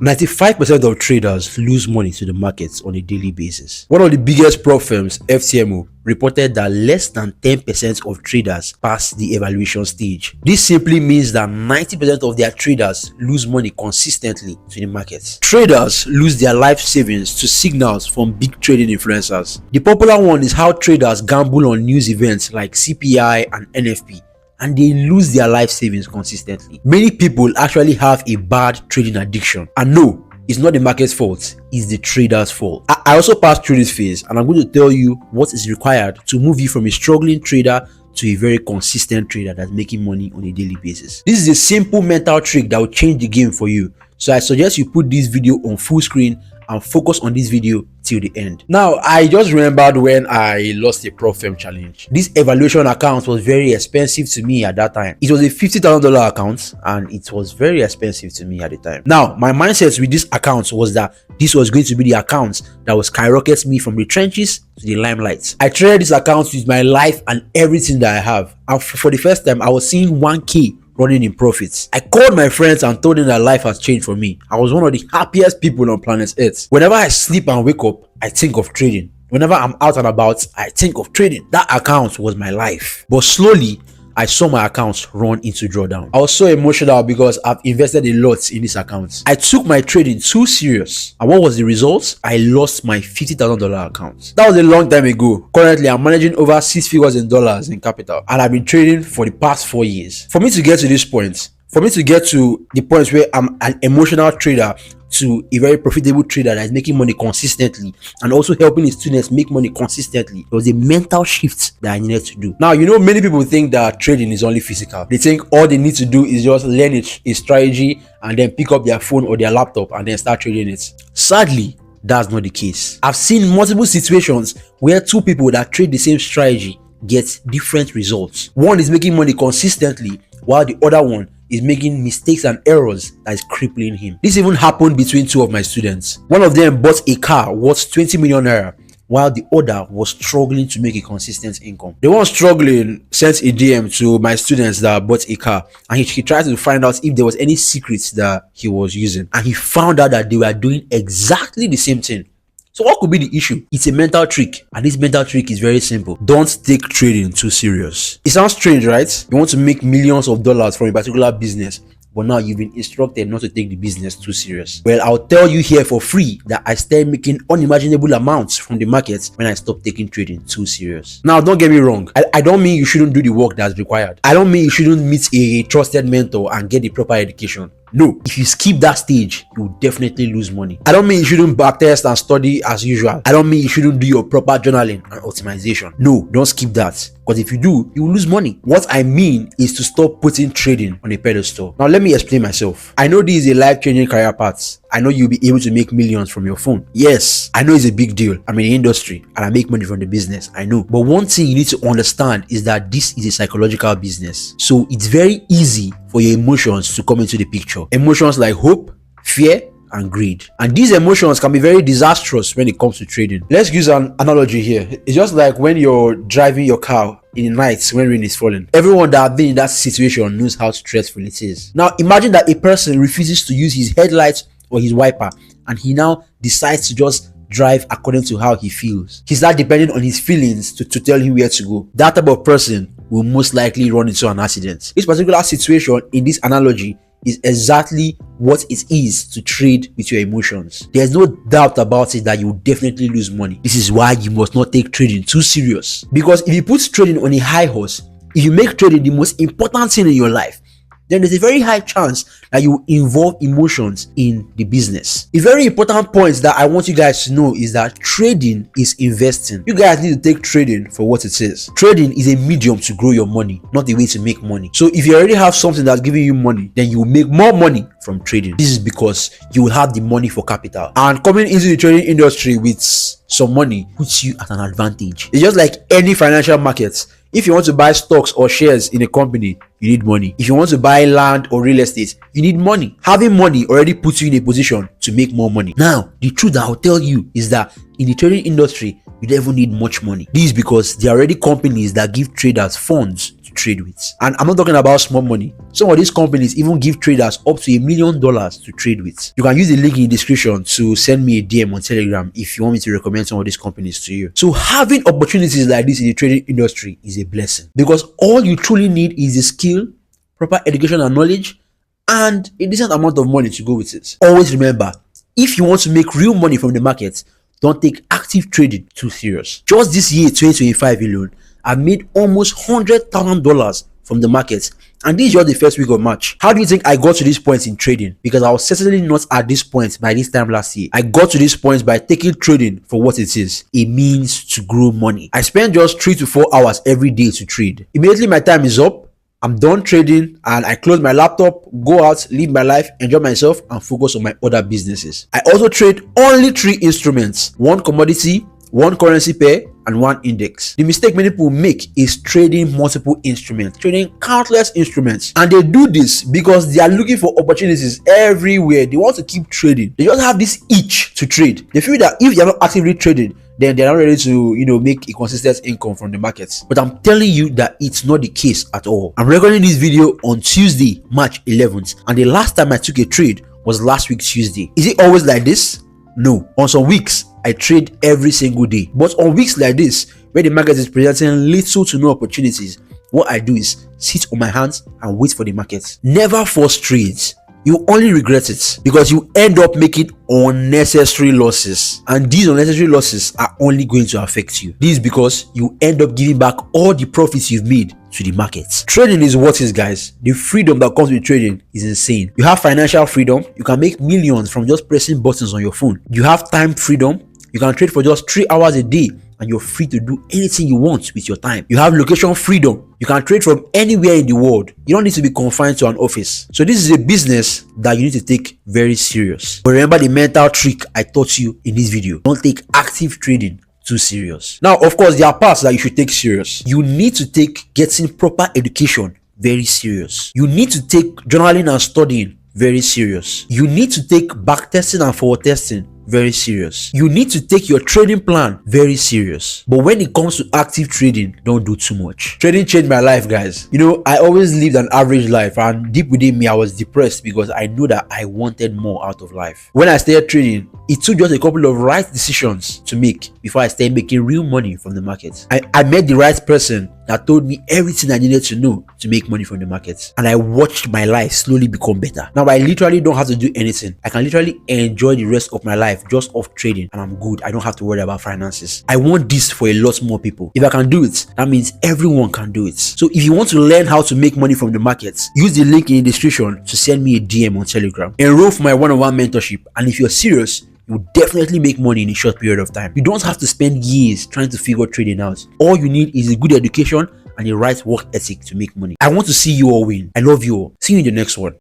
95% of traders lose money to the markets on a daily basis. One of the biggest prop firms, FTMO, reported that less than 10% of traders pass the evaluation stage. This simply means that 90% of their traders lose money consistently to the markets. Traders lose their life savings to signals from big trading influencers. The popular one is how traders gamble on news events like CPI and NFP, and they lose their life savings consistently. Many people actually have a bad trading addiction, and no, it's not the market's fault, it's the trader's fault. I also passed through this phase, and I'm going to tell you what is required to move you from a struggling trader to a very consistent trader that's making money on a daily basis. This is a simple mental trick that will change the game for you. So I suggest you put this video on full screen and focus on this video till the end. Now, I just remembered when I lost a prop firm challenge. This evaluation account was very expensive to me at that time. It was a $50,000 account, and it was very expensive to me at the time. Now, my mindset with this account was that this was going to be the account that will skyrocket me from the trenches to the limelight. I traded this account with my life and everything that I have, and for the first time, I was seeing 1K running in profits. I called my friends and told them that life has changed for me. I was one of the happiest people on planet Earth. Whenever I sleep and wake up, I think of trading. Whenever I'm out and about, I think of trading. That account was my life. But slowly, I saw my accounts run into drawdown. I was so emotional because I've invested a lot in this account. I took my trading too serious. And what was the result? I lost my $50,000 account. That was a long time ago. Currently, I'm managing over 6 figures in dollars in capital. And I've been trading for the past 4 years. For me to get to this point, for me to get to the point where I'm an emotional trader to a very profitable trader that is making money consistently and also helping his students make money consistently, there was a mental shift that I needed to do. Now, many people think that trading is only physical. They think all they need to do is just learn a strategy and then pick up their phone or their laptop and then start trading it. Sadly, that's not the case. I've seen multiple situations where two people that trade the same strategy get different results. One is making money consistently while the other one is making mistakes and errors that is crippling him. This even happened between two of my students. One of them bought a car worth 20 million naira, while the other was struggling to make a consistent income. The one struggling sent a DM to my students that bought a car, and he tried to find out if there was any secrets that he was using, and he found out that they were doing exactly the same thing. So what could be the issue? It's a mental trick, and this mental trick is very simple. Don't take trading too serious. It sounds strange, right? You want to make millions of dollars from a particular business, but now you've been instructed not to take the business too serious. Well, I'll tell you here for free that I started making unimaginable amounts from the market when I stopped taking trading too serious. Now, don't get me wrong. I don't mean you shouldn't do the work that's required. I don't mean you shouldn't meet a trusted mentor and get the proper education. No, if you skip that stage, you will definitely lose money. I don't mean you shouldn't backtest and study as usual. I don't mean you shouldn't do your proper journaling and optimization. No, don't skip that. Because if you do, you will lose money. What I mean is to stop putting trading on a pedestal. Now, let me explain myself. I know this is a life-changing career path. I know you'll be able to make millions from your phone. Yes, I know it's a big deal. I'm in the industry and I make money from the business. I know. But one thing you need to understand is that this is a psychological business. So it's very easy for your emotions to come into the picture. Emotions like hope, fear, and greed. And these emotions can be very disastrous when it comes to trading. Let's use an analogy here. It's just like when you're driving your car in the night when rain is falling. Everyone that has been in that situation knows how stressful it is. Now, imagine that a person refuses to use his headlights or his wiper, and he now decides to just drive according to how he feels. He's not depending on his feelings to tell him where to go. That type of person will most likely run into an accident. This particular situation in this analogy is exactly what it is to trade with your emotions. There's no doubt about it that you will definitely lose money. This is why you must not take trading too serious. Because if you put trading on a high horse, if you make trading the most important thing in your life, then there's a very high chance that you involve emotions in the business. A very important point that I want you guys to know is that trading is investing. You guys need to take trading for what it is. Trading is a medium to grow your money, not a way to make money. So if you already have something that's giving you money, then you will make more money from trading. This is because you will have the money for capital. And coming into the trading industry with some money puts you at an advantage. It's just like any financial market. If you want to buy stocks or shares in a company, you need money. If you want to buy land or real estate, you need money. Having money already puts you in a position to make more money. Now, the truth that I'll tell you is that in the trading industry, you don't even need much money. This is because there are already companies that give traders funds to to trade with. And I'm not talking about small money. Some of these companies even give traders up to $1 million to trade with. You can use the link in the description to send me a DM on Telegram if you want me to recommend some of these companies to you. So having opportunities like this in the trading industry is a blessing, because all you truly need is the skill, proper education and knowledge, and a decent amount of money to go with it. Always remember, if you want to make real money from the market, don't take active trading too serious. Just this year, 2025 alone, I've made almost $100,000 from the market, and this is just the first week of March. How do you think I got to this point in trading? Because I was certainly not at this point by this time last year. I got to this point by taking trading for what it is, a means to grow money. I spend just 3 to 4 hours every day to trade. Immediately my time is up, I'm done trading, and I close my laptop, go out, live my life, enjoy myself, and focus on my other businesses. I also trade only 3 instruments: 1 commodity, 1 currency pair, and 1 index. The mistake many people make is trading multiple instruments, trading countless instruments. And they do this because they are looking for opportunities everywhere. They want to keep trading. They just have this itch to trade. They feel that if they are not actively trading, then they're not ready to, make a consistent income from the markets. But I'm telling you that it's not the case at all. I'm recording this video on Tuesday, March 11th, and the last time I took a trade was last week Tuesday. Is it always like this? No. On some weeks, I trade every single day. But on weeks like this, where the market is presenting little to no opportunities, what I do is sit on my hands and wait for the market. Never force trades. You only regret it, because you end up making unnecessary losses, and these unnecessary losses are only going to affect you. This is because you end up giving back all the profits you've made to the market. Trading is what is, guys. The freedom that comes with trading is insane. You have financial freedom. You can make millions from just pressing buttons on your phone. You have time freedom. You can trade for just 3 hours a day, and you're free to do anything you want with your time. You have location freedom. You can trade from anywhere in the world. You don't need to be confined to an office. So this is a business that you need to take very serious. But remember the mental trick I taught you in this video. Don't take active trading too serious. Now, of course, there are parts that you should take serious. You need to take getting proper education very serious. You need to take journaling and studying very serious. You need to take back testing and forward testing very serious. You need to take your trading plan very serious. But when it comes to active trading, don't do too much. Trading changed my life, guys. I always lived an average life, and deep within me I was depressed because I knew that I wanted more out of life. When I started trading, it took just a couple of right decisions to make before I started making real money from the market. I met the right person that told me everything I needed to know to make money from the market, and I watched my life slowly become better. Now I literally don't have to do anything. I can literally enjoy the rest of my life just off trading, and I'm good. I don't have to worry about finances. I want this for a lot more people. If I can do it, that means everyone can do it. So if you want to learn how to make money from the market, use the link in the description to send me a DM on Telegram. Enroll for my one-on-one mentorship, and if you're serious, you definitely make money in a short period of time. You don't have to spend years trying to figure trading out. All you need is a good education and a right work ethic to make money. I want to see you all win. I love you all. See you in the next one.